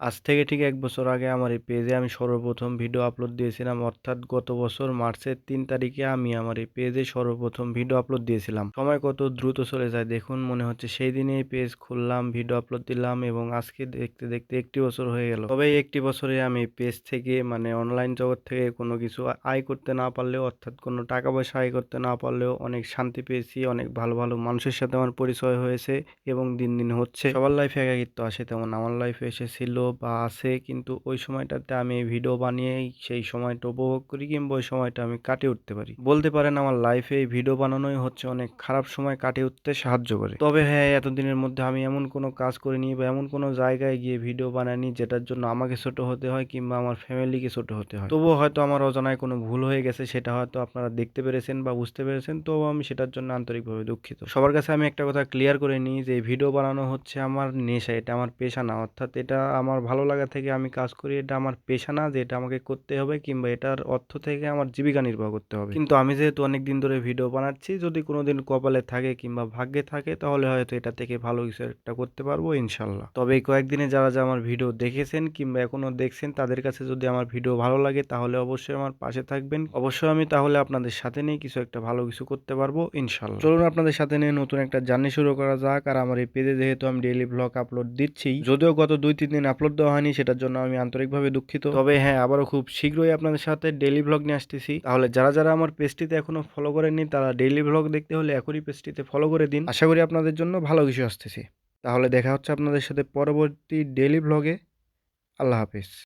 আজ থেকে ঠিক ১ বছর আগে আমার এই পেজে আমি সর্বপ্রথম ভিডিও আপলোড দিয়েছিলাম। অর্থাৎ গত বছর মার্চের ৩ তারিখে আমি আমার এই পেজে সর্বপ্রথম ভিডিও আপলোড দিয়েছিলাম। সময় কত দ্রুত চলে যায় দেখুন, মনে হচ্ছে সেই দিনেই পেজ খুললাম, ভিডিও আপলোড দিলাম এবং আজকে দেখতে, দেখতে ১টি বছর হয়ে গেল। তবে এই ১টি বছরে আমি পেজ থেকে মানে অনলাইন জগৎ থেকে কোনো কিছু আয় করতে না পারলেও, অর্থাৎ কোনো টাকা পয়সা আয় করতে না পারলেও অনেক শান্তি পেয়েছি, অনেক ভালো, ভালো মানুষের সাথে আমার পরিচয় হয়েছে এবং দিন, দিন হচ্ছে। সবার লাইফে একাকিত্ব আসে, তেমন আমার লাইফে এসেছিল বা আছে, কিন্তু ওই সময়টাতে আমি এই ভিডিও বানিয়েই সেই সময়টা উপভোগ করি কিংবা ওই সময়টা আমি কাটিয়ে উঠতে পারি। বলতে পারেন আমার লাইফে এই ভিডিও বানানোই হচ্ছে অনেক খারাপ সময় কাটিয়ে উঠতে সাহায্য করে। তবে হ্যাঁ, এতদিনের মধ্যে আমি এমন কোনো কাজ করিনি বা এমন কোনো জায়গায় গিয়ে ভিডিও বানাইনি যেটার জন্য আমাকে ছোট হতে হয় কিংবা আমার ফ্যামিলিকে ছোট হতে হয়। তবুও হয়তো আমার অজানায় কোনো ভুল হয়ে গেছে, সেটা হয়তো আপনারা দেখতে পেরেছেন বা বুঝতে পেরেছেন, তো আমি সেটার জন্য আন্তরিকভাবে দুঃখিত। সবার কাছে আমি একটা কথা ক্লিয়ার করে নিই যে ভিডিও বানানো হচ্ছে আমার নেশা, এটা আমার পেশা না। অর্থাৎ এটা আমার ভালো লাগা থেকে আমি কাজ করি, এটা আমার পেশা না যে এটা আমাকে করতে হবে কিংবা এটার অর্থ থেকে আমার জীবিকা নির্বাহ করতে হবে। কিন্তু আমি যেহেতু অনেকদিন ধরে ভিডিও বানাচ্ছি, যদি কোনোদিন কপালে থাকে কিংবা ভাগ্যে থাকে তাহলে হয়তো এটা থেকে ভালো কিছু একটা করতে পারবো ইনশাল্লাহ। তবে এই কয়েকদিনে যারা আমার ভিডিও দেখেছেন কিংবা এখনো দেখছেন, তাদের কাছে যদি আমার ভিডিও ভালো লাগে তাহলে অবশ্যই আমার পাশে থাকবেন। অবশ্যই আমি তাহলে আপনাদের সাথে নিয়ে কিছু একটা ভালো কিছু করতে পারবো ইনশাল্লাহ। চলুন আপনাদের সাথে নিয়ে নতুন একটা জার্নি শুরু করা যাক। আর আমার এই পেজে যেহেতু আমি ডেইলি ভ্লগ আপলোড দিচ্ছি, যদিও গত ২-৩ দিন আপলোড দেওয়া হয়নি, সেটার জন্য আমি আন্তরিকভাবে দুঃখিত। তবে হ্যাঁ, আবারও খুব শীঘ্রই আপনাদের সাথে ডেইলি ভ্লগ নিয়ে আসতেছি। তাহলে যারা, যারা আমার পেজটিতে এখনো ফলো করেননি তারা ডেইলি ভ্লগ দেখতে হলে এখনই পেজটিতে ফলো করে দিন। আশা করি আপনাদের জন্য ভালো কিছু আসতেছে। তাহলে দেখা হচ্ছে আপনাদের সাথে পরবর্তী ডেইলি ভ্লগে। আল্লাহ হাফেজ।